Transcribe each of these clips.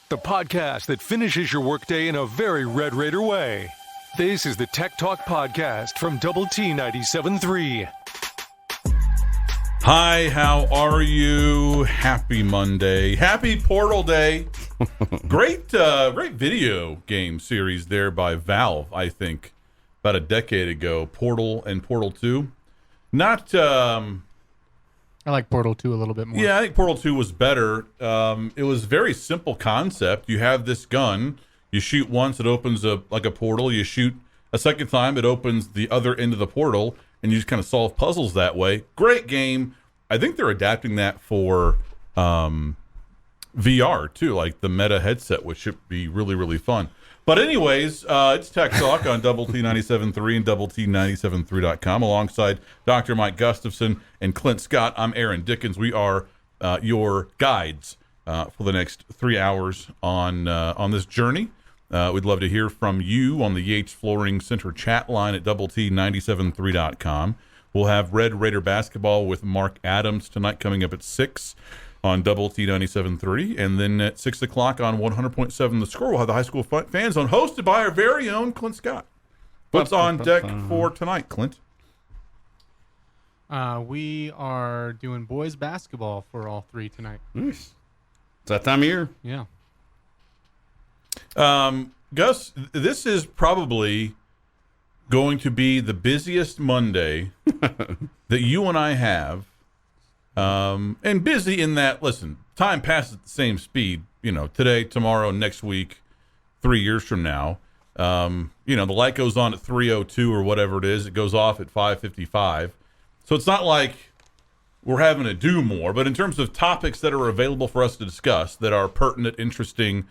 the podcast that finishes your workday in a very Red Raider way. This is the Tech Talk Podcast from Double T 97.3. Hi, how are you? Happy Monday. Happy Portal Day. Great video game series there by Valve, I think, about a decade ago. Portal and Portal 2. Not... I like Portal 2 a little bit more. Yeah, I think Portal 2 was better. It was a very simple concept. You have this gun. You shoot once, it opens like a portal. You shoot a second time, it opens the other end of the portal, and you just kind of solve puzzles that way. Great game. I think they're adapting that for VR, too, like the Meta headset, which should be really, really fun. But anyways, it's Tech Talk on Double T 97.3 and Double T 97.3.com alongside Dr. Mike Gustafson and Clint Scott. I'm Aaron Dickens. We are your guides for the next 3 hours on this journey. We'd love to hear from you on the Yates Flooring Center chat line at Double T 97.3.com. We'll have Red Raider basketball with Mark Adams tonight coming up at 6 on Double T 97.3, and then at 6 o'clock on 100.7 The Score, we'll have the High School Fan Zone hosted by our very own Clint Scott. What's on deck for tonight, Clint? We are doing boys basketball for all three tonight. Nice. It's that time of year. Yeah. Gus, this is probably going to be the busiest Monday that you and I have. And busy in that, listen, time passes at the same speed, today, tomorrow, next week, 3 years from now. The light goes on at 3:02 or whatever it is. It goes off at 5:55. So it's not like we're having to do more, but in terms of topics that are available for us to discuss that are pertinent, interesting,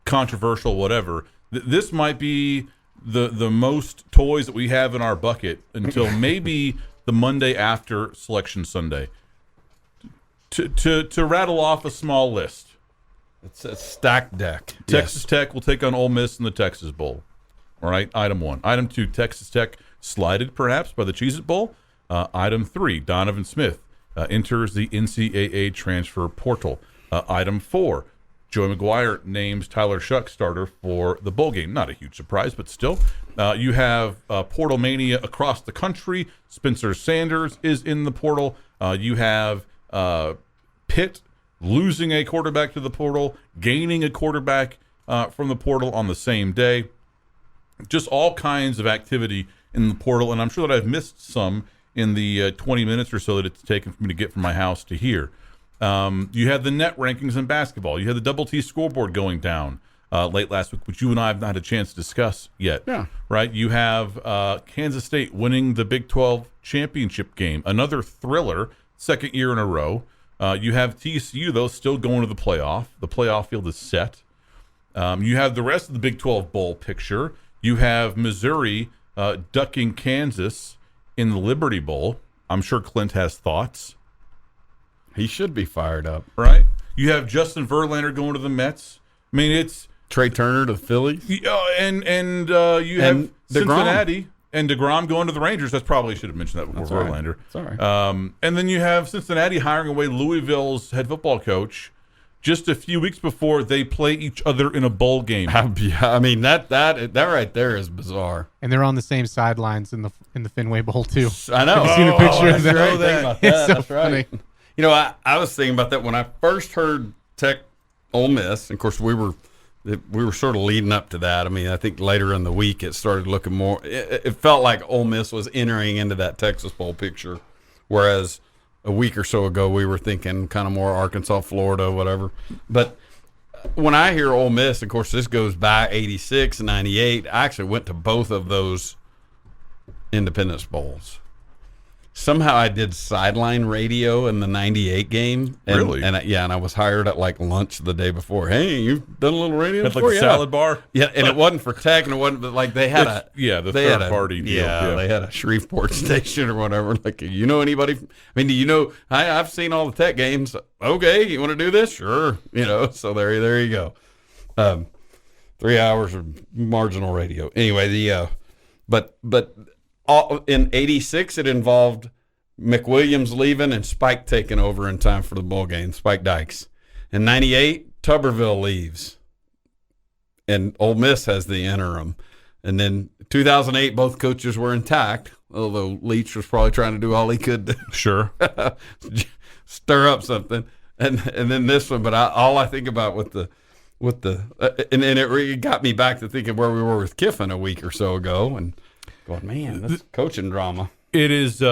controversial, whatever, this might be the most toys that we have in our bucket until maybe the Monday after Selection Sunday. To rattle off a small list. It's a stacked deck. Texas Tech will take on Ole Miss in the Texas Bowl. All right, item 1. Item 2, Texas Tech slighted perhaps by the Cheez-It Bowl. Item 3, Donovan Smith enters the NCAA transfer portal. Item 4, Joey McGuire names Tyler Shuck starter for the bowl game. Not a huge surprise, but still. You have portal mania across the country. Spencer Sanders is in the portal. You have Pitt losing a quarterback to the portal, gaining a quarterback from the portal on the same day. Just all kinds of activity in the portal, and I'm sure that I've missed some in the 20 minutes or so that it's taken for me to get from my house to here. You had the net rankings in basketball. You had the Double T scoreboard going down late last week, which you and I have not had a chance to discuss yet. Yeah. Right? You have Kansas State winning the Big 12 championship game, another thriller, second year in a row. You have TCU, though, still going to the playoff. The playoff field is set. You have the rest of the Big 12 bowl picture. You have Missouri ducking Kansas in the Liberty Bowl. I'm sure Clint has thoughts. He should be fired up. Right? You have Justin Verlander going to the Mets. I mean, it's... Trey Turner to the Phillies. And you have Cincinnati. And DeGrom going to the Rangers. That's probably should have mentioned that before Verlander. Right. Sorry. And then you have Cincinnati hiring away Louisville's head football coach just a few weeks before they play each other in a bowl game. I mean that right there is bizarre. And they're on the same sidelines in the Fenway Bowl too. I know. Have you seen the picture of that? Right. Think about that. It's so That's funny. right. I was thinking about that when I first heard Tech Ole Miss. Of course, we were sort of leading up to that. I mean, I think later in the week it started looking more. It felt like Ole Miss was entering into that Texas Bowl picture, whereas a week or so ago we were thinking kind of more Arkansas, Florida, whatever. But when I hear Ole Miss, of course, this goes back 86 and 98. I actually went to both of those Independence Bowls. Somehow I did sideline radio in the 98 game. And, Really? And I was hired at like lunch the day before. Hey, you've done a little radio That's like before? a salad bar? Yeah, and it wasn't for Tech, and it wasn't, but like they had the third party deal. Yeah, they had a Shreveport station or whatever. Like, you know anybody? I mean, do you know, I've seen all the Tech games. Okay, you want to do this? Sure. So there you go. 3 hours of marginal radio. Anyway, but in 86, it involved McWilliams leaving and Spike taking over in time for the bowl game, Spike Dykes. In 98, Tuberville leaves. and Ole Miss has the interim. And then 2008, both coaches were intact, although Leach was probably trying to do all he could to Sure. stir up something. And then this one, but all I think about and it really got me back to thinking where we were with Kiffin a week or so ago, and going, man, that's coaching drama. It is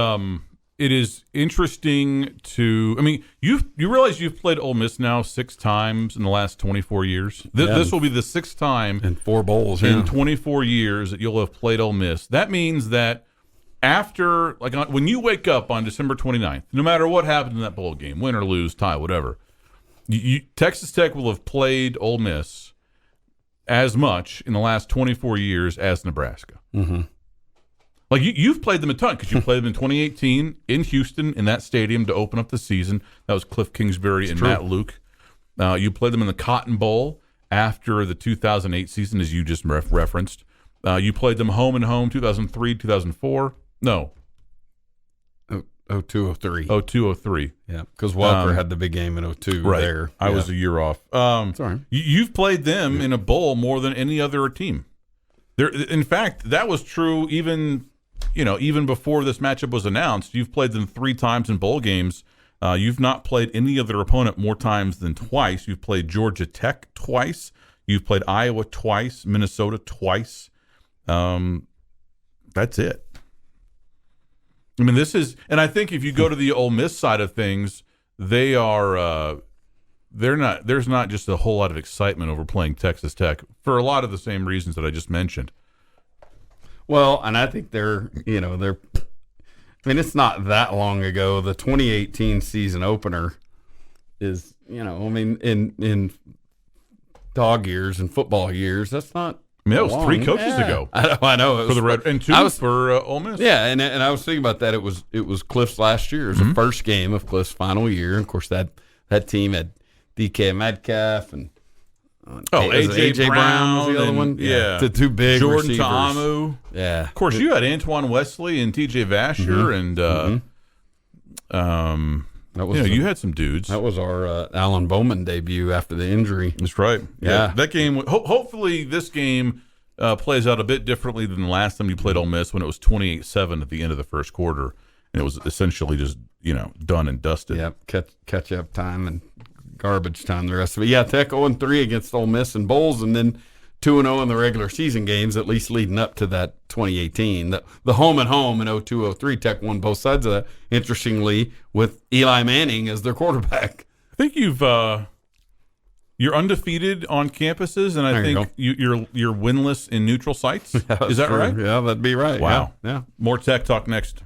interesting to. I mean, you realize you've played Ole Miss now 6 times in the last 24 years. This will be the 6th time in 4 bowls in 24 years that you'll have played Ole Miss. That means that after, like, when you wake up on December 29th, no matter what happened in that bowl game, win or lose, tie, whatever, Texas Tech will have played Ole Miss as much in the last 24 years as Nebraska. Mm-hmm. Like, you've played them a ton because you played them in 2018 in Houston in that stadium to open up the season. That was Cliff Kingsbury and Matt Luke. You played them in the Cotton Bowl after the 2008 season, as you just referenced. You played them home and home 2003, 2004. No. 02-03. 03. Yeah, because Walker had the big game in 02 right. there. I was a year off. Sorry. You've played them in a bowl more than any other team. In fact, that was true even before this matchup was announced. You've played them 3 times in bowl games. You've not played any other opponent more times than twice. You've played Georgia Tech twice. You've played Iowa twice, Minnesota twice. That's it. I mean, and I think if you go to the Ole Miss side of things, there's not just a whole lot of excitement over playing Texas Tech for a lot of the same reasons that I just mentioned. Well, and I think I mean, it's not that long ago. The 2018 season opener is, in dog years and football years, that's not. I mean, that was 3 coaches ago. I know. It was for the Red and 2 for Ole Miss. Yeah, and I was thinking about that. It was Cliff's last year. It was the first game of Cliff's final year. And of course, that team had DK Metcalf and AJ Brown was the other one. Yeah, the 2 big Jordan receivers. Ta'amu. Yeah, of course, you had Antoine Wesley and TJ Vasher and you had some dudes. That was our Alan Bowman debut after the injury. That's right. Yeah. That game. Hopefully, this game plays out a bit differently than the last time you played Ole Miss when it was 28-7 at the end of the first quarter, and it was essentially just done and dusted. Yep, catch up time and garbage time. The rest of it. Yeah, Tech 0-3 against Ole Miss in bowls, and then 2-0 in the regular season games, at least leading up to that 2018. The home and home in 02-03, Tech won both sides of that, interestingly, with Eli Manning as their quarterback. I think you're undefeated on campuses, and I think you're winless in neutral sites. Is that true. right? Yeah, that'd be right. Wow. Yeah. More Tech talk next.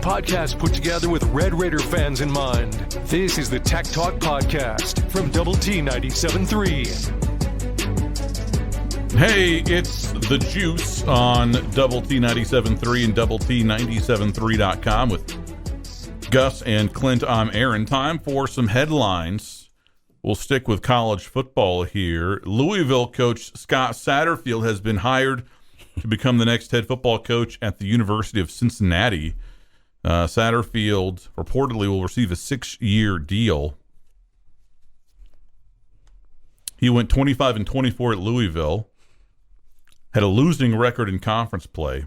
Podcast put together with Red Raider fans in mind. This is the Tech Talk Podcast from Double T 97.3. Hey, it's The Juice on Double T 97.3 and Double T 97.3.com with Gus and Clint. I'm Aaron. Time for some headlines. We'll stick with college football here. Louisville coach Scott Satterfield has been hired to become the next head football coach at the University of Cincinnati. Satterfield reportedly will receive a 6-year deal. He went 25-24 at Louisville, had a losing record in conference play,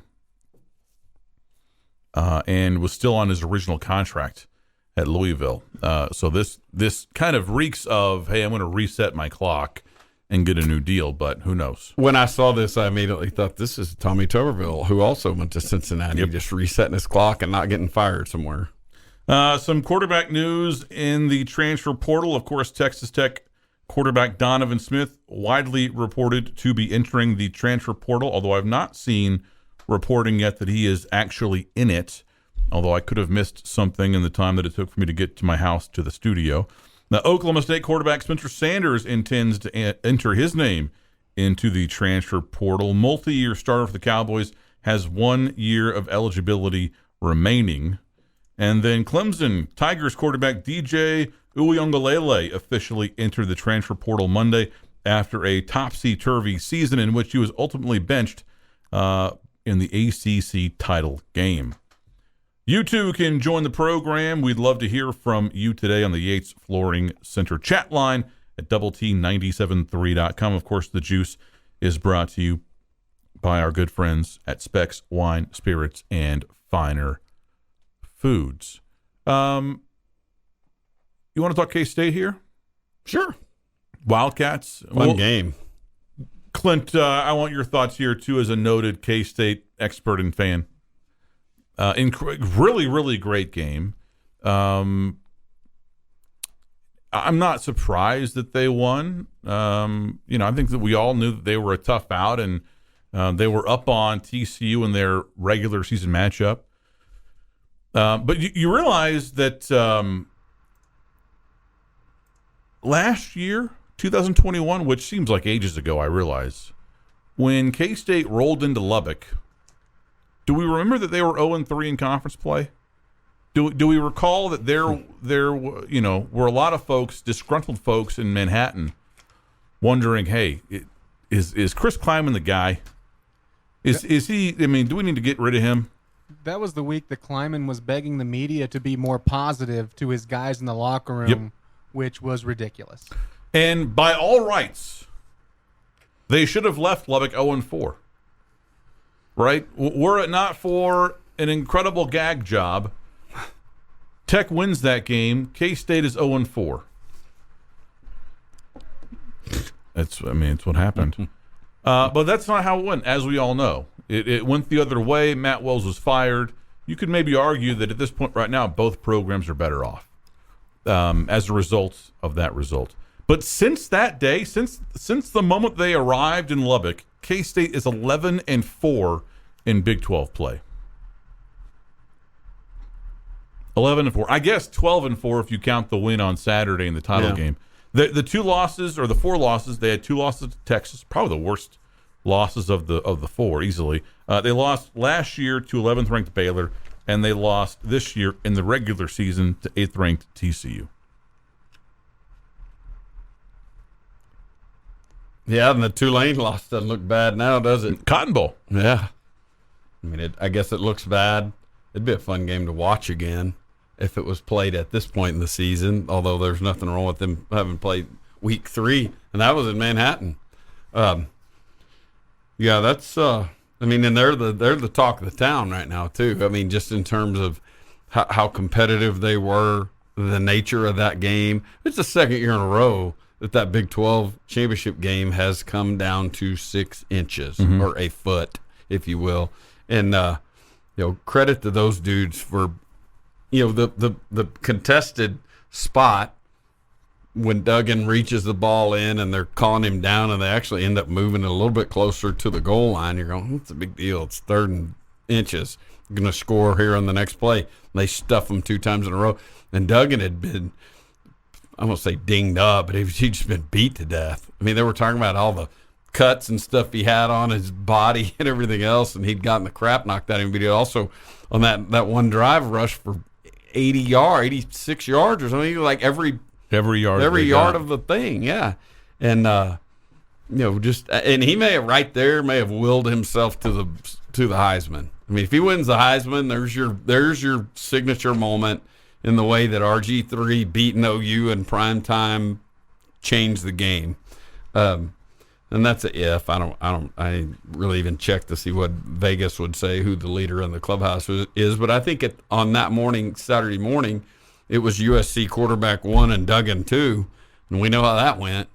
and was still on his original contract at Louisville. So this kind of reeks of, hey, I'm going to reset my clock and get a new deal, but who knows? When I saw this, I immediately thought, this is Tommy Tuberville, who also went to Cincinnati, just resetting his clock and not getting fired somewhere. Some quarterback news in the transfer portal. Of course, Texas Tech quarterback Donovan Smith widely reported to be entering the transfer portal, although I've not seen reporting yet that he is actually in it, although I could have missed something in the time that it took for me to get to my house to the studio. Now, Oklahoma State quarterback Spencer Sanders intends to enter his name into the transfer portal. Multi-year starter for the Cowboys has 1 year of eligibility remaining. And then Clemson Tigers quarterback DJ Uiagalelei officially entered the transfer portal Monday after a topsy-turvy season in which he was ultimately benched in the ACC title game. You too can join the program. We'd love to hear from you today on the Yates Flooring Center chat line at doublet973.com. Of course, the juice is brought to you by our good friends at Specs Wine, Spirits, and Finer Foods. You want to talk K-State here? Sure. Wildcats. Fun game. Clint, I want your thoughts here, too, as a noted K-State expert and fan. Really, really great game. I'm not surprised that they won. I think that we all knew that they were a tough out, and they were up on TCU in their regular season matchup. But you realize that last year, 2021, which seems like ages ago, I realize, when K-State rolled into Lubbock, do we remember that they were 0-3 in conference play? Do we recall that there were a lot of folks, disgruntled folks in Manhattan, wondering, hey, is Chris Kleiman the guy? Is he? I mean, do we need to get rid of him? That was the week that Kleiman was begging the media to be more positive to his guys in the locker room, which was ridiculous. And by all rights, they should have left Lubbock 0-4. Right? Were it not for an incredible gag job, Tech wins that game. K-State is 0-4. It's what happened. But that's not how it went, as we all know. It went the other way. Matt Wells was fired. You could maybe argue that at this point right now, both programs are better off as a result of that result. But since that day, since the moment they arrived in Lubbock, K-State is 11-4 in Big 12 play. 11-4. I guess 12-4 if you count the win on Saturday in the title game. The two losses, or the four losses, they had two losses to Texas, probably the worst losses of the four, easily. They lost last year to 11th ranked Baylor, and they lost this year in the regular season to 8th ranked TCU. Yeah, and the Tulane loss doesn't look bad now, does it? Cotton Bowl. Yeah. I mean, I guess it looks bad. It'd be a fun game to watch again if it was played at this point in the season, although there's nothing wrong with them having played week 3, and that was in Manhattan. That's and they're the talk of the town right now, too. I mean, just in terms of how competitive they were, the nature of that game. It's the second year in a row that Big 12 championship game has come down to 6 inches or a foot, if you will. And, credit to those dudes for, the contested spot when Duggan reaches the ball in and they're calling him down and they actually end up moving it a little bit closer to the goal line. You're going, it's a big deal. It's 3rd and inches. You're going to score here on the next play. And they stuff them 2 times in a row. And Duggan had been, I won't say dinged up, but he'd just been beat to death. I mean, they were talking about all the cuts and stuff he had on his body and everything else, and he'd gotten the crap knocked out of him. But he also, on that one drive, rushed for 86 yards or something, like every yard of the thing, yeah. And and he may have willed himself to the Heisman. I mean, if he wins the Heisman, there's your signature moment in the way that RG3 beating OU in prime time changed the game. And that's a if. I didn't really even check to see what Vegas would say who the leader in the clubhouse is. But I think on that morning, Saturday morning, it was USC quarterback 1 and Duggan 2, and we know how that went.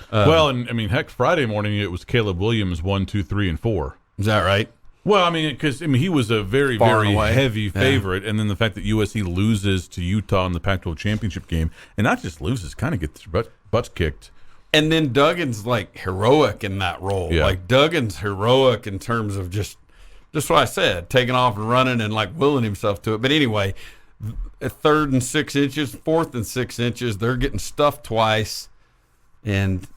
Friday morning it was Caleb Williams 1, 2, 3, and 4. Is that right? Well, because he was a very, very heavy favorite, and then the fact that USC loses to Utah in the Pac-12 championship game, and not just loses, kind of gets their butts kicked. And then Duggan's like heroic in that role. Yeah. Like Duggan's heroic in terms of just what I said, taking off and running and like willing himself to it. But anyway, at 3rd and 6 inches, 4th and 6 inches, they're getting stuffed twice, but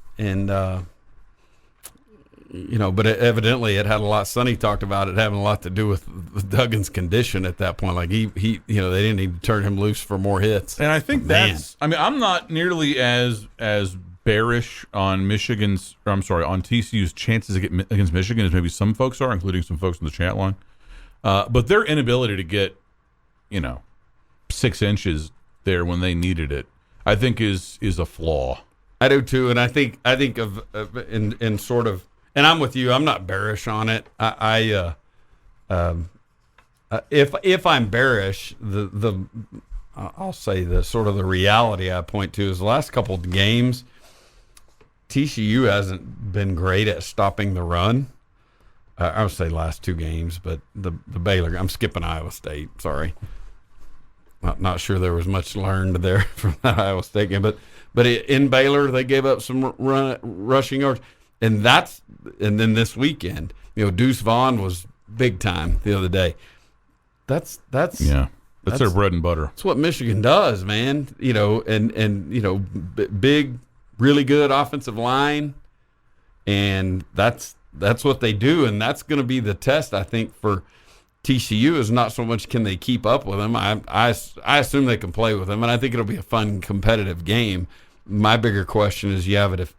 evidently it had a lot. Sonny talked about it having a lot to do with Duggan's condition at that point. Like he they didn't need to turn him loose for more hits. And I think I'm not nearly as bearish on TCU's chances against Michigan as maybe some folks are, including some folks in the chat line. But their inability to get 6 inches there when they needed it, I think is a flaw. I do too, and I think of in sort of, and I'm with you. I'm not bearish on it. If I'm bearish, I'll say the sort of the reality I point to is the last couple of games, TCU hasn't been great at stopping the run. I would say last 2 games, but the Baylor, I'm skipping Iowa State. Sorry, not sure there was much learned there from that Iowa State game, but in Baylor they gave up some rushing yards, and then this weekend, Deuce Vaughn was big time the other day. That's their bread and butter. That's what Michigan does, man. Big, really good offensive line, and that's what they do, and that's going to be the test, I think, for TCU. Is not so much can they keep up with them. I assume they can play with them, and I think it'll be a fun, competitive game. My bigger question is, but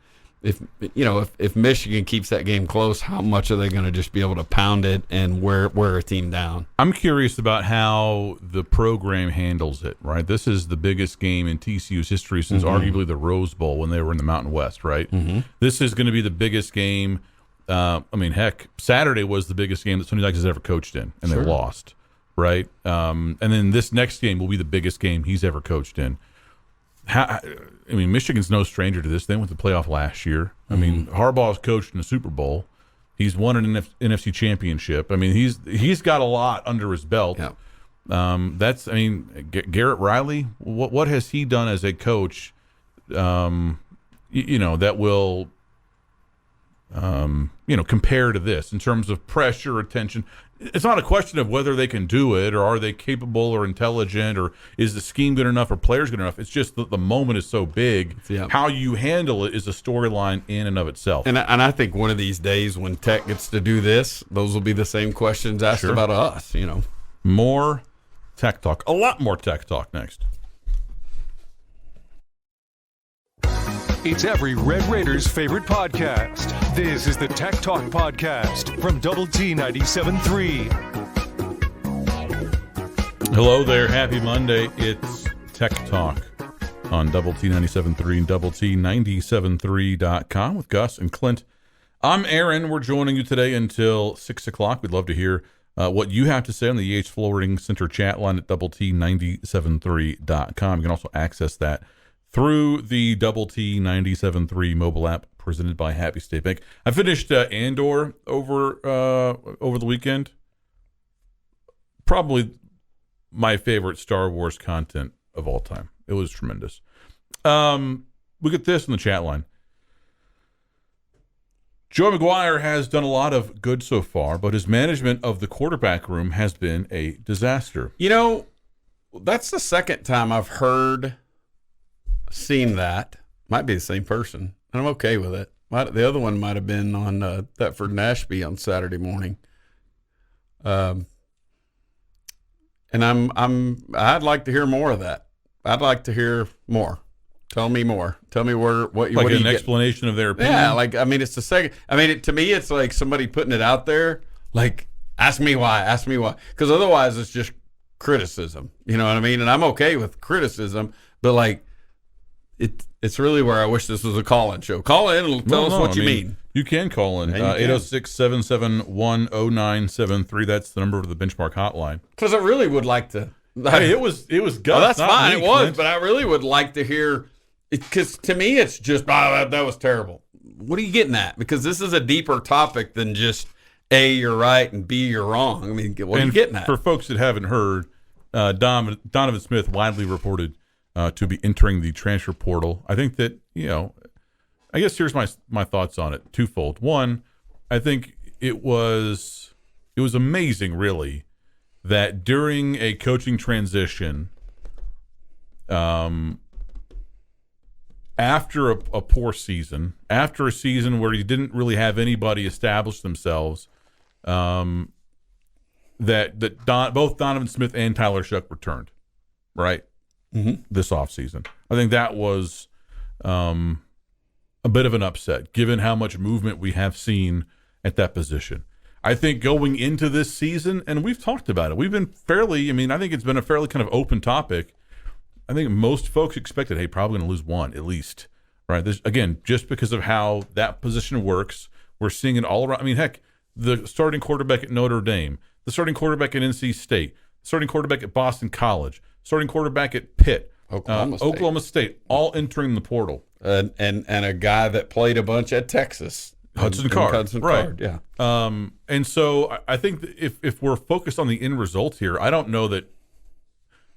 if Michigan keeps that game close, how much are they going to just be able to pound it and wear a team down? I'm curious about how the program handles it, right? This is the biggest game in TCU's history since arguably the Rose Bowl when they were in the Mountain West, right? This is going to be the biggest game. Saturday was the biggest game that Sonny Dykes has ever coached in, and they lost, right? And then this next game will be the biggest game he's ever coached in. Michigan's no stranger to this. They went to the playoff last year. Harbaugh's coached in the Super Bowl. He's won an NFC championship. He's got a lot under his belt. Yeah. Garrett Riley, what has he done as a coach, that will, compare to this in terms of pressure, attention? It's not a question of whether they can do it or are they capable or intelligent or is the scheme good enough or players good enough. It's just that the moment is so big. Yeah. How you handle it is a storyline in and of itself. And I think one of these days when Tech gets to do this, those will be the same questions asked about us. More Tech Talk, a lot more Tech Talk next. It's every Red Raiders' favorite podcast. This is the Tech Talk Podcast from Double T 97.3. Hello there. Happy Monday. It's Tech Talk on Double T 97.3 and Double T 97.3.com with Gus and Clint. I'm Aaron. We're joining you today until 6 o'clock. We'd love to hear what you have to say on the EH Flooring Center chat line at Double T 97.3.com. You can also access that through the Double T 97.3 mobile app presented by Happy State Bank. I finished Andor over the weekend. Probably my favorite Star Wars content of all time. It was tremendous. Look at this in the chat line. Joe McGuire has done a lot of good so far, but his management of the quarterback room has been a disaster. That's the second time I've seen that. Might be the same person, and I'm okay with it. The other one might have been on Thetford and Ashby on Saturday morning. And I'd like to hear more of that. I'd like to hear more. Tell me more. Tell me what an explanation of their opinion. Yeah, it's the second. To me, it's like somebody putting it out there. Like, ask me why. Because otherwise, it's just criticism. You know what I mean? And I'm okay with criticism, but it's really where I wish this was a call-in show. Call in and tell us what you mean. You can call in 806-771-0973. That's the number of the Benchmark hotline. Because I really would like to. Hey, it was Gus. Oh, that's fine. Me, it was, Clint. But I really would like to hear. Because to me, it's just that was terrible. What are you getting at? Because this is a deeper topic than just A, you're right, and B, you're wrong. What are you getting at? For folks that haven't heard, Donovan Smith widely reported to be entering the transfer portal. I think that, I guess here's my thoughts on it. Twofold. One, I think it was amazing, really, that during a coaching transition, after a poor season, after a season where you didn't really have anybody establish themselves, that both Donovan Smith and Tyler Shuck returned, right? This offseason. I think that was a bit of an upset, given how much movement we have seen at that position. I think going into this season, and we've talked about it, we've been fairly, I think it's been a fairly kind of open topic. I think most folks expected, hey, probably going to lose one at least, right? Again, just because of how that position works, we're seeing it all around. Heck, the starting quarterback at Notre Dame, the starting quarterback at NC State, starting quarterback at Boston College, starting quarterback at Pitt, Oklahoma State, all entering the portal. And a guy that played a bunch at Texas. Hudson Card. Right. Yeah. And so I think that if we're focused on the end result here, I don't know that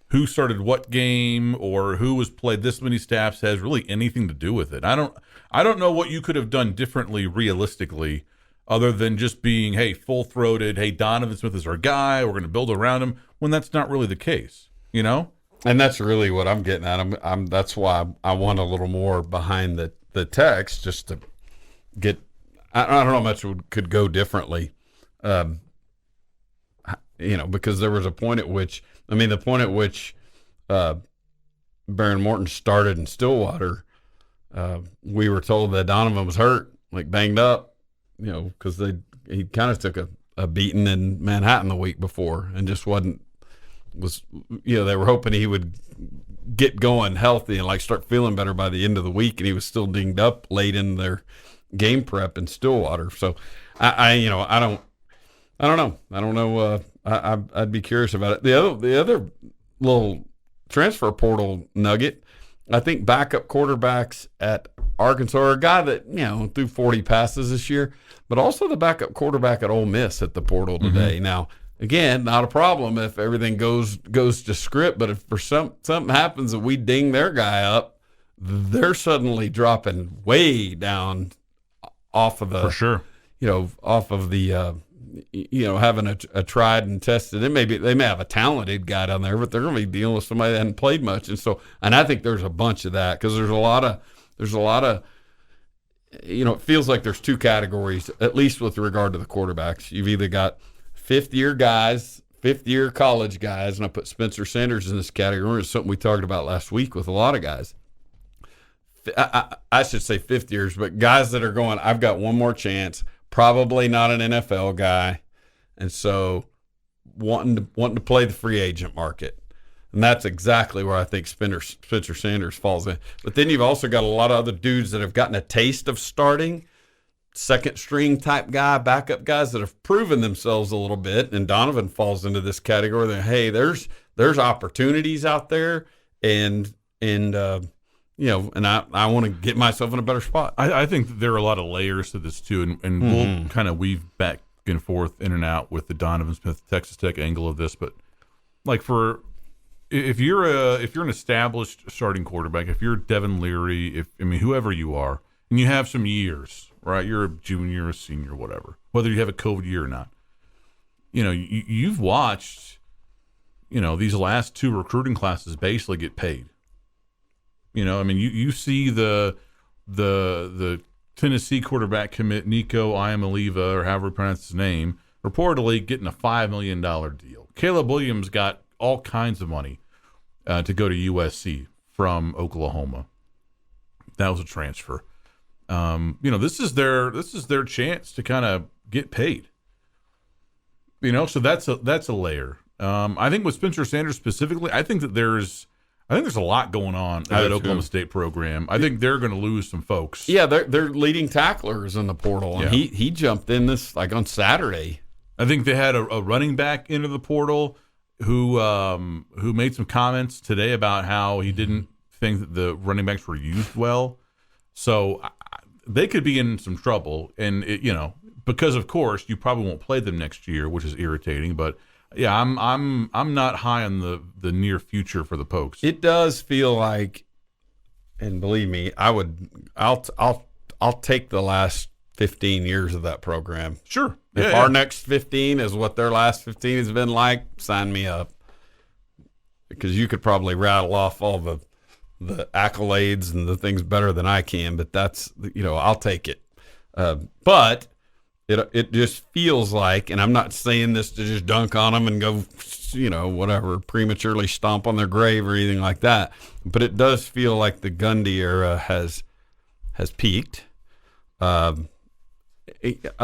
who started what game or who was played this many snaps has really anything to do with it. I don't know what you could have done differently realistically other than just being, hey, full-throated, hey, Donovan Smith is our guy, we're going to build around him, when that's not really the case, And that's really what I'm getting at. That's why I want a little more behind the text, just to get. I don't know how much could go differently, because there was a point at which, Baron Morton started in Stillwater, we were told that Donovan was hurt, like banged up, because he kind of took a beating in Manhattan the week before and just they were hoping he would get going healthy and like start feeling better by the end of the week, and he was still dinged up late in their game prep in Stillwater. So I don't know. I'd be curious about it. The other little transfer portal nugget, I think backup quarterbacks at Arkansas are a guy that threw 40 passes this year, but also the backup quarterback at Ole Miss at the portal today. Mm-hmm. Now, again, not a problem if everything goes to script, but if for something happens that we ding their guy up, they're suddenly dropping way down off of the, for sure, off of the, having a tried and tested. They may have a talented guy down there, but they're going to be dealing with somebody that hadn't played much, and I think there's a bunch of that because there's a lot of. It feels like there's two categories, at least with regard to the quarterbacks. You've either got fifth-year college guys, and I put Spencer Sanders in this category. It's something we talked about last week with a lot of guys. I should say fifth years, but guys that are going, I've got one more chance, probably not an NFL guy, and so wanting to play the free agent market. And that's exactly where I think Spencer Sanders falls in. But then you've also got a lot of other dudes that have gotten a taste of starting, second string type guy, backup guys that have proven themselves a little bit. And Donovan falls into this category that, hey, there's opportunities out there, and I want to get myself in a better spot. I think that there are a lot of layers to this too, and we'll kind of weave back and forth in and out with the Donovan Smith Texas Tech angle of this. But like if you're an established starting quarterback, if you're Devin Leary, whoever you are, and you have some years, right? You're a junior, a senior, whatever, whether you have a COVID year or not. You've watched, these last two recruiting classes basically get paid. You see the Tennessee quarterback commit Nico Iamaleava, or however you pronounce his name, reportedly getting a $5 million deal. Caleb Williams got all kinds of money to go to USC from Oklahoma. That was a transfer. This is their chance to kind of get paid. So that's a layer. I think with Spencer Sanders specifically, I think there's a lot going on in that Oklahoma State program. I think they're going to lose some folks. Yeah, they're leading tacklers in the portal, and he jumped in this like on Saturday. I think they had a running back into the portal who made some comments today about how he didn't think that the running backs were used well. So they could be in some trouble, and because of course you probably won't play them next year, which is irritating. But yeah, I'm not high on the near future for the Pokes. It does feel like, and believe me, I'll take the last 15 years of that program. Sure. If our next 15 is what their last 15 has been like, sign me up. Because you could probably rattle off all the accolades and the things better than I can, but that's, I'll take it. But it just feels like, and I'm not saying this to just dunk on them and go, whatever, prematurely stomp on their grave or anything like that, but it does feel like the Gundy era has peaked.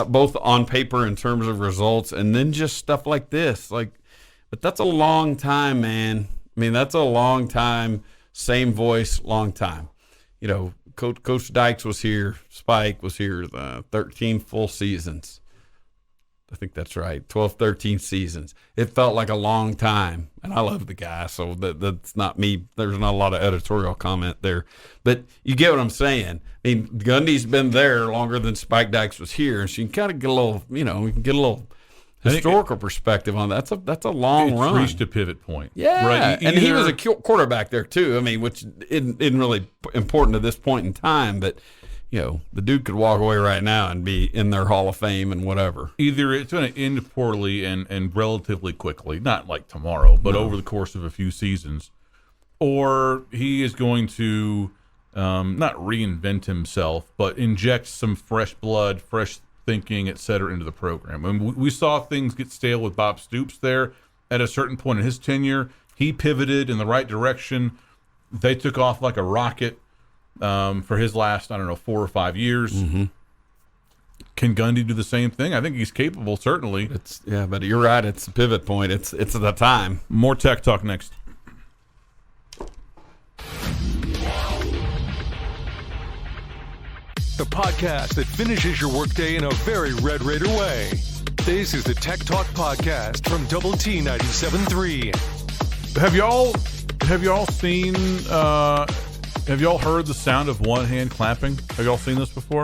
both on paper in terms of results, and then just stuff like this. But that's a long time, man. I mean, that's a long time. Same voice, long time. Coach Dykes was here. Spike was here. 13 full seasons. I think that's right. 12, 13 seasons. It felt like a long time, and I love the guy, so that's not me. There's not a lot of editorial comment there, but you get what I'm saying. I mean, Gundy's been there longer than Spike Dykes was here, so you can kind of get a little, we can get a little historical perspective on that. That's a long run. Reached a pivot point. Yeah, right. And he was a quarterback there too. I mean, which isn't really important at this point in time, but. The dude could walk away right now and be in their Hall of Fame and whatever. Either it's going to end poorly and relatively quickly, not like tomorrow, but over the course of a few seasons, or he is going to not reinvent himself, but inject some fresh blood, fresh thinking, et cetera, into the program. And we saw things get stale with Bob Stoops there at a certain point in his tenure. He pivoted in the right direction. They took off like a rocket. For his last, 4 or 5 years. Mm-hmm. Can Gundy do the same thing? I think he's capable, certainly. But you're right. It's a pivot point. It's the time. More Tech Talk next. The podcast that finishes your workday in a very Red Raider way. This is the Tech Talk Podcast from Double T 97.3. Have y'all seen? Have y'all heard the sound of one hand clapping? Have y'all seen this before?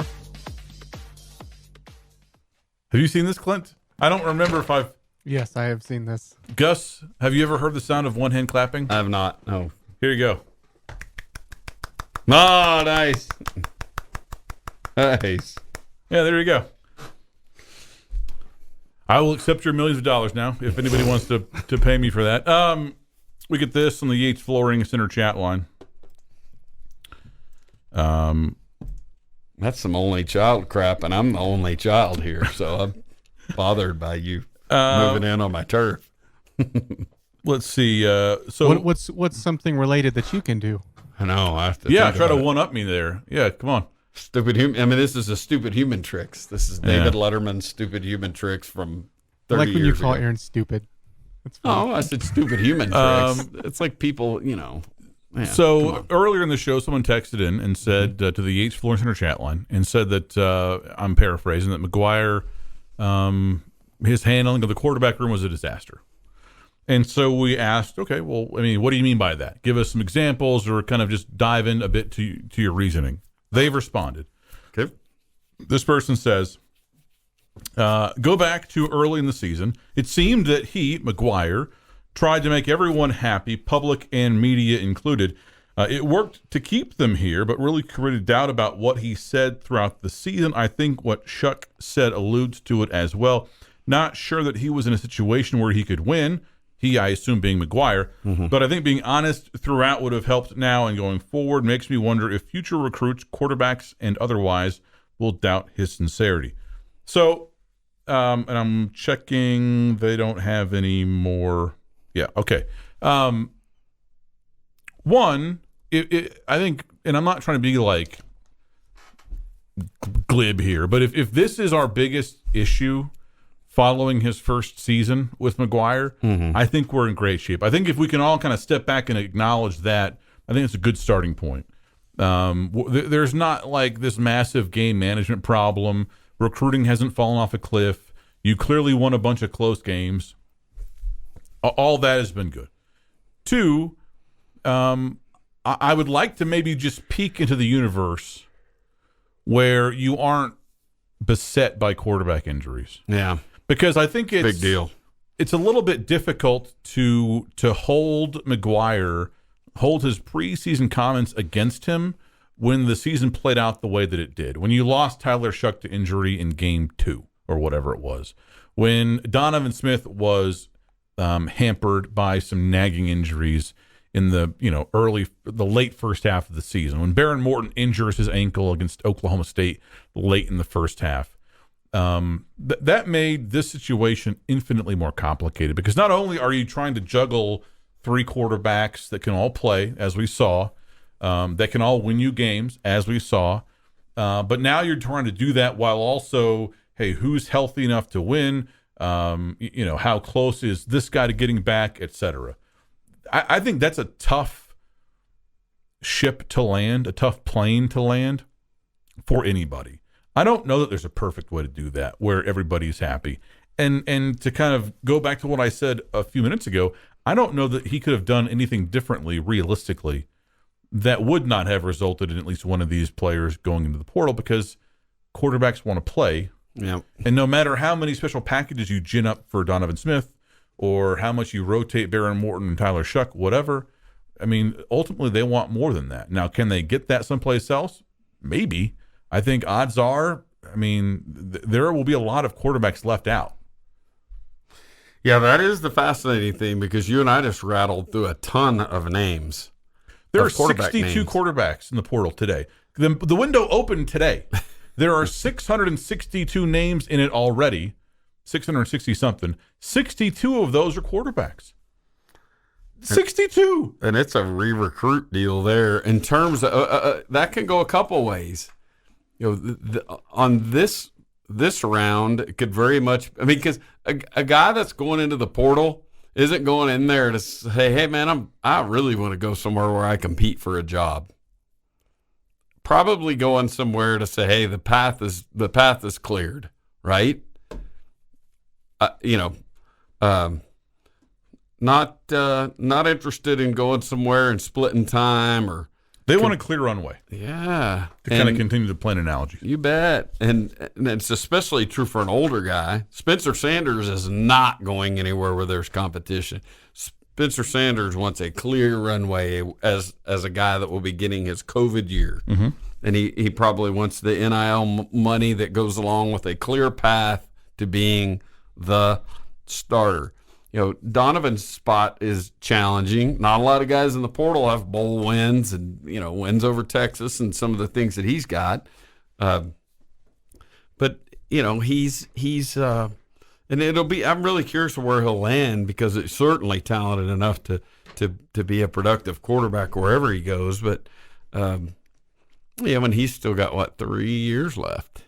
Have you seen this, Clint? I don't remember if I've... Yes, I have seen this. Gus, have you ever heard the sound of one hand clapping? I have not, no. Here you go. Oh, nice. Nice. Yeah, there you go. I will accept your millions of dollars now if anybody wants to pay me for that. We get this on the Yates Flooring Center chat line. That's some only child crap, and I'm the only child here, so I'm bothered by you moving in on my turf. Let's see. So what's something related that you can do? I know. I have to try to one up me there. Yeah, come on. Stupid human. I mean, this is a stupid human tricks. This is David Letterman's stupid human tricks from 30 years ago. I like when you call Aaron stupid. Oh, I said stupid human tricks. It's like people, Yeah, so earlier in the show, someone texted in and said to the Yates Flooring Center chat line and said that I'm paraphrasing that McGuire, his handling of the quarterback room was a disaster. And so we asked, okay, well, I mean, what do you mean by that? Give us some examples or kind of just dive in a bit to your reasoning. They've responded. Okay. This person says, go back to early in the season. It seemed that he, McGuire, tried to make everyone happy, public and media included. It worked to keep them here, but really created doubt about what he said throughout the season. I think what Shuck said alludes to it as well. Not sure that he was in a situation where he could win. He, I assume, being McGuire. Mm-hmm. But I think being honest throughout would have helped now and going forward. Makes me wonder if future recruits, quarterbacks and otherwise, will doubt his sincerity. So, and I'm checking. They don't have any more. Yeah, okay. One, I think, and I'm not trying to be like glib here, but if this is our biggest issue following his first season with McGuire, mm-hmm. I think we're in great shape. I think if we can all kind of step back and acknowledge that, I think it's a good starting point. There's not like this massive game management problem. Recruiting hasn't fallen off a cliff. You clearly won a bunch of close games. All that has been good. Two, I would like to maybe just peek into the universe where you aren't beset by quarterback injuries. Yeah. Because I think it's big deal. It's a little bit difficult to hold McGuire, hold his preseason comments against him when the season played out the way that it did. When you lost Tyler Shuck to injury in game 2 or whatever it was. When Donovan Smith was hampered by some nagging injuries in the late first half of the season. When Baron Morton injures his ankle against Oklahoma State late in the first half. That made this situation infinitely more complicated because not only are you trying to juggle 3 quarterbacks that can all play, as we saw, that can all win you games, as we saw, But now you're trying to do that while also, hey, who's healthy enough to win? How close is this guy to getting back, et cetera. I think that's a tough ship to land, a tough plane to land for anybody. I don't know that there's a perfect way to do that where everybody's happy. And to kind of go back to what I said a few minutes ago, I don't know that he could have done anything differently realistically that would not have resulted in at least one of these players going into the portal, because quarterbacks want to play. Yeah. And no matter how many special packages you gin up for Donovan Smith or how much you rotate Baron Morton and Tyler Shuck, whatever, I mean, ultimately they want more than that. Now, can they get that someplace else? Maybe. I think odds are, there will be a lot of quarterbacks left out. Yeah, that is the fascinating thing, because you and I just rattled through a ton of names. There are 62 quarterbacks in the portal today. The window opened today. There are 662 names in it already, 660-something. 62 of those are quarterbacks. 62! And it's a re-recruit deal there. In terms of that can go a couple ways. On this round, it could very much, because a guy that's going into the portal isn't going in there to say, hey man, I really want to go somewhere where I compete for a job. Probably going somewhere to say, hey, the path is cleared, right? Not interested in going somewhere and splitting time, or they want a clear runway. Yeah, to kind of continue the plane analogy. You bet, and it's especially true for an older guy. Spencer Sanders is not going anywhere where there's competition. Spencer Sanders wants a clear runway as a guy that will be getting his COVID year. Mm-hmm. And he probably wants the NIL money that goes along with a clear path to being the starter. Donovan's spot is challenging. Not a lot of guys in the portal have bowl wins and, wins over Texas and some of the things that he's got. But he's and I'm really curious where he'll land, because it's certainly talented enough to be a productive quarterback wherever he goes. But, when he's still got 3 years left.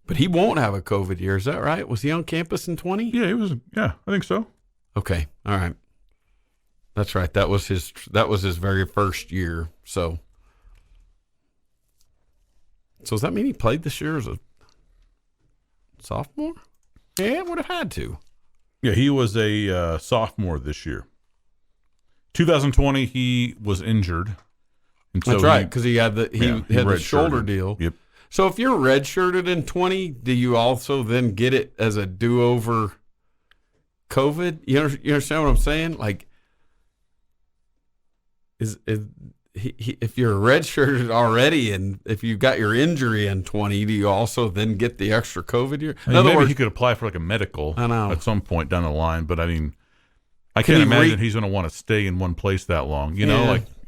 But he won't have a COVID year. Is that right? Was he on campus in 20? Yeah, he was. Yeah, I think so. Okay. All right. That's right. That was his very first year. So does that mean he played this year as a sophomore? Yeah, would have had to. Yeah, he was a sophomore this year. 2020, he was injured. And so that's right, because he had the shoulder deal. Yep. So if you're redshirted in 20, do you also then get it as a do-over COVID? You understand what I'm saying? Like, if you're redshirted already, and if you got your injury in 20, do you also then get the extra COVID year? In other words, he could apply for a medical at some point down the line, but I can't imagine he's going to want to stay in one place that long.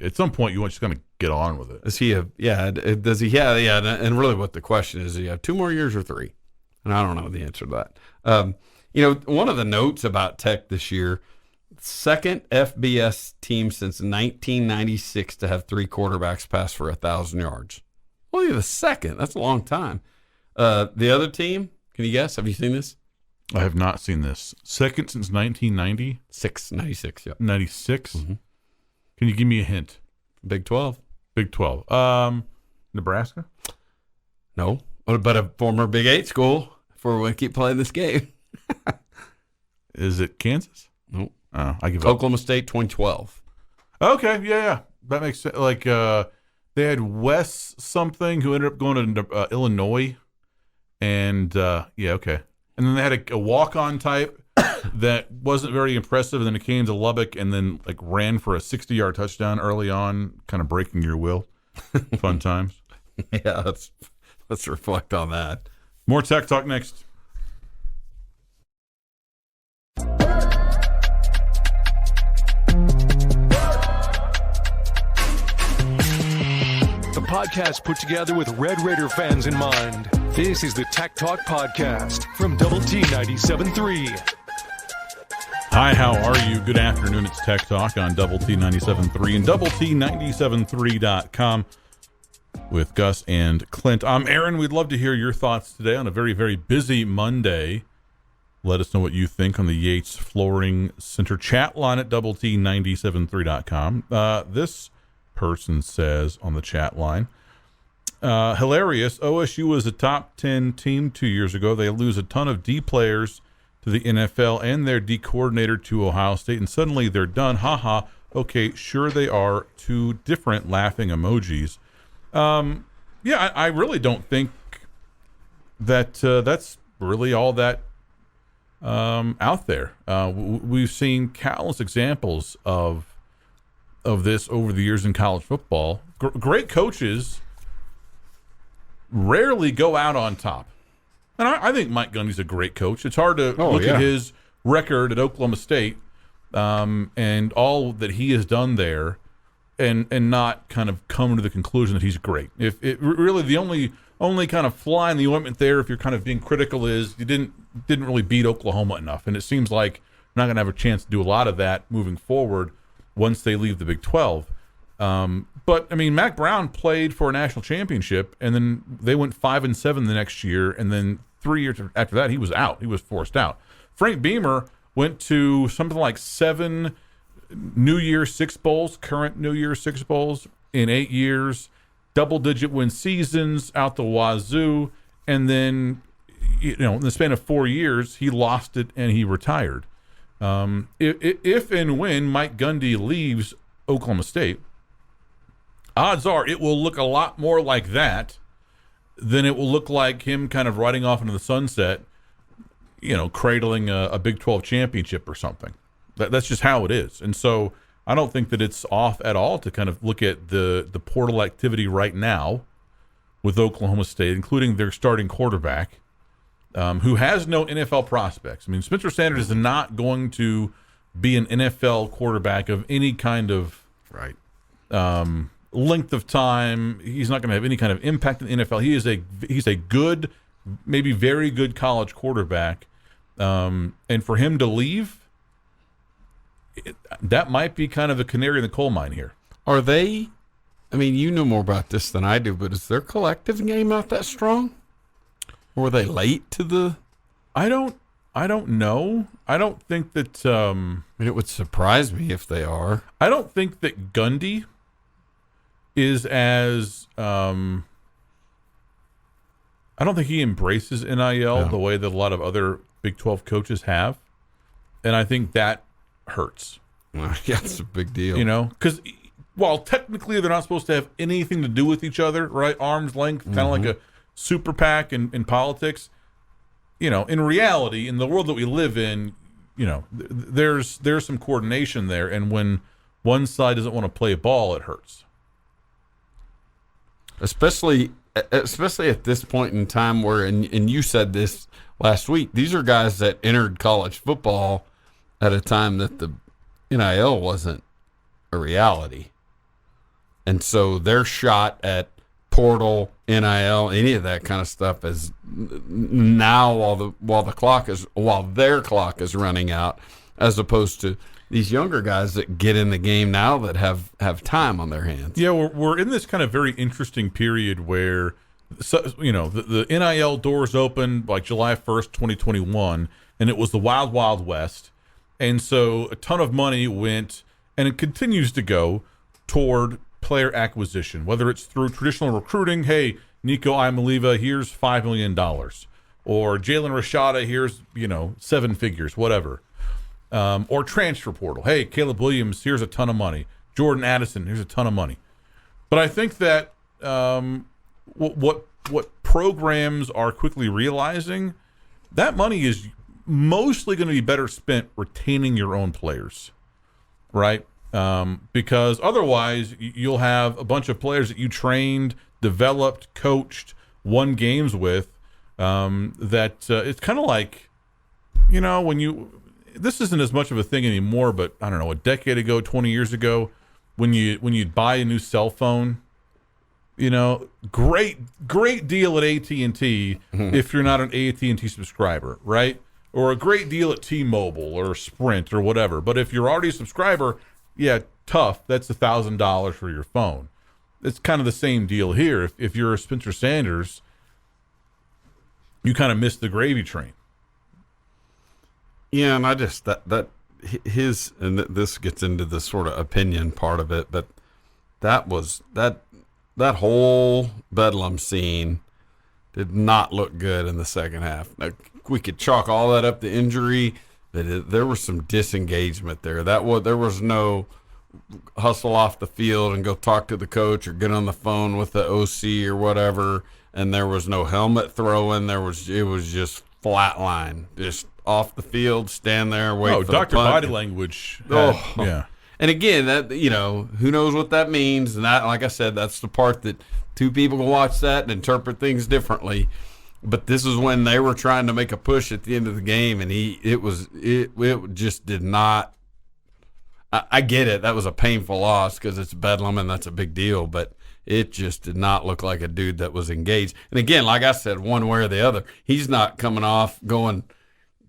At some point, you're just going to get on with it. Does he have? Yeah. Does he? Yeah. And really, what the question is, do you have 2 more years or 3? And I don't know the answer to that. One of the notes about Tech this year, second FBS team since 1996 to have 3 quarterbacks pass for 1,000 yards. Only the second. That's a long time. The other team, can you guess? Have you seen this? I have not seen this. Second since 1990? 96, yeah. 96? Mm-hmm. Can you give me a hint? Big 12. Big 12. Nebraska? No, but a former Big 8 school before we keep playing this game. Is it Kansas? Nope. I give up. Oklahoma State 2012. Okay, yeah. That makes sense. They had Wes something who ended up going to Illinois. And, okay. And then they had a walk-on type that wasn't very impressive, and then it came to Lubbock and then ran for a 60-yard touchdown early on, kind of breaking your will. Fun times. Yeah, let's reflect on that. More Tech Talk next. The podcast put together with Red Raider fans in mind. This is the Tech Talk Podcast from Double T 97.3. Hi, how are you? Good afternoon. It's Tech Talk on Double T 97.3 and Double T 97.3.com. with Gus and Clint. I'm Aaron. We'd love to hear your thoughts today on a very, very busy Monday. Let us know what you think on the Yates Flooring Center chat line at doublet973.com. This person says on the chat line, hilarious. OSU was a top 10 team 2 years ago. They lose a ton of D players to the NFL and their D coordinator to Ohio State, and suddenly they're done. Haha. Okay, sure they are. Two different laughing emojis. I really don't think that that's really all that out there. We've seen countless examples of this over the years in college football. Great coaches rarely go out on top. And I think Mike Gundy's a great coach. It's hard to look at his record at Oklahoma State and all that he has done there and not kind of come to the conclusion that he's great. If it really the only kind of fly in the ointment there, if you're kind of being critical, is you didn't really beat Oklahoma enough. And it seems like you're not going to have a chance to do a lot of that moving forward once they leave the Big 12. But I mean, Mac Brown played for a national championship, and then they went 5-7 the next year, and then 3 years after that, he was out. He was forced out. Frank Beamer went to something like 7 New Year's Six Bowls, current New Year's Six Bowls in 8 years, double-digit win seasons out the wazoo, and then, in the span of 4 years, he lost it and he retired. If and when Mike Gundy leaves Oklahoma State, odds are it will look a lot more like that than it will look like him kind of riding off into the sunset, cradling a Big 12 championship or something. That's just how it is. And so I don't think that it's off at all to kind of look at the portal activity right now with Oklahoma State, including their starting quarterback, who has no NFL prospects. I mean, Spencer Sanders is not going to be an NFL quarterback of any kind of length of time. He's not going to have any kind of impact in the NFL. He's a good, maybe very good college quarterback. And for him to leave, that might be kind of a canary in the coal mine here. Are they, I mean, you know more about this than I do, but is their collective game not that strong? Or were they late to the... I don't know. I don't think that... it would surprise me if they are. I don't think that Gundy is as... I don't think he embraces NIL the way that a lot of other Big 12 coaches have. And I think that hurts. Well, yeah, it's a big deal. Because while technically they're not supposed to have anything to do with each other, right? Arm's length, kind of like a super PAC in politics. In reality, in the world that we live in, there's some coordination there. And when one side doesn't want to play ball, it hurts. Especially at this point in time where, and you said this last week, these are guys that entered college football at a time that the NIL wasn't a reality. And so their shot at portal, NIL, any of that kind of stuff is now while their clock is running out, as opposed to these younger guys that get in the game now that have time on their hands. Yeah, we're in this kind of very interesting period where the NIL doors opened like July 1st, 2021, and it was the wild, wild west. And so a ton of money went, and it continues to go, toward player acquisition, whether it's through traditional recruiting. Hey, Nico Imaliva, here's $5 million. Or Jalen Rashada, here's, 7 figures, whatever. Or transfer portal. Hey, Caleb Williams, here's a ton of money. Jordan Addison, here's a ton of money. But I think that what programs are quickly realizing, that money is mostly going to be better spent retaining your own players, right? Because otherwise you'll have a bunch of players that you trained, developed, coached, won games with, it's kind of like, this isn't as much of a thing anymore, but I don't know, a decade ago, 20 years ago, when you'd buy a new cell phone, great deal at AT&T if you're not an AT&T subscriber, right? Or a great deal at T-Mobile or Sprint or whatever. But if you're already a subscriber, yeah, tough. That's $1,000 for your phone. it's kind of the same deal here. If you're a Spencer Sanders, you kind of miss the gravy train. Yeah, and I just this gets into the sort of opinion part of it, but that whole Bedlam scene did not look good in the second half. Now, we could chalk all that up to injury, but there was some disengagement there. There was no hustle off the field and go talk to the coach or get on the phone with the OC or whatever, and there was no helmet throwing. It was just flat line, just off the field, stand there, wait for Dr. the punt. Body Language. Yeah. And again, that who knows what that means? And that, like I said, that's the part that two people can watch that and interpret things differently. But this is when they were trying to make a push at the end of the game, and it just did not. I get it. That was a painful loss because it's Bedlam and that's a big deal, but it just did not look like a dude that was engaged. And again, like I said, one way or the other, he's not coming off going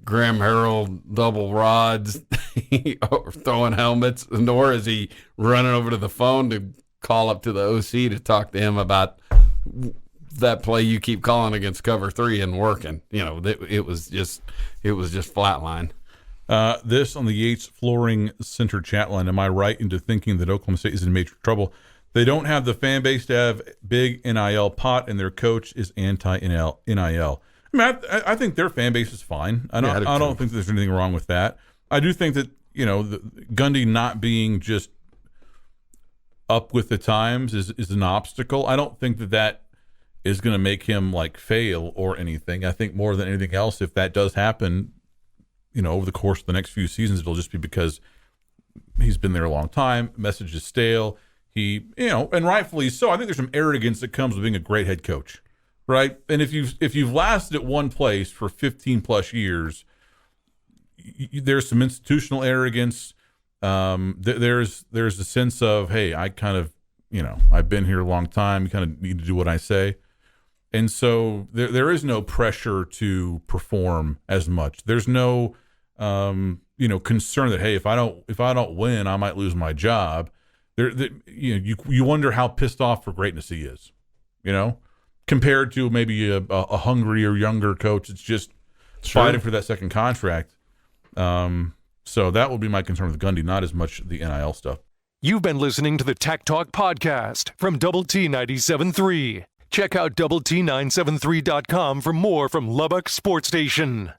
Graham Harrell double rods or throwing helmets, nor is he running over to the phone to call up to the OC to talk to him about that play you keep calling against cover 3 and working. It was just flatline. This on the Yates Flooring Center chat line. Am I right into thinking that Oklahoma State is in major trouble? They don't have the fan base to have big NIL pot, and their coach is anti-NIL. I mean, I think their fan base is fine. I don't think there's anything wrong with that. I do think that, Gundy not being just up with the times is an obstacle. I don't think that is going to make him fail or anything. I think more than anything else, if that does happen, over the course of the next few seasons, it'll just be because he's been there a long time. Message is stale. He, and rightfully so. I think there's some arrogance that comes with being a great head coach. Right, and if you've lasted at one place for 15 plus years, there's some institutional arrogance. There's a sense of, hey, I kind of, I've been here a long time. You kind of need to do what I say, and so there is no pressure to perform as much. There's no concern that, hey, if I don't win, I might lose my job. You wonder how pissed off for greatness he is, compared to maybe a hungrier, younger coach. It's just fighting for that second contract. So that would be my concern with Gundy, not as much the NIL stuff. You've been listening to the Tech Talk Podcast from Double T 97.3. Check out Double T973.com for more from Lubbock Sports Station.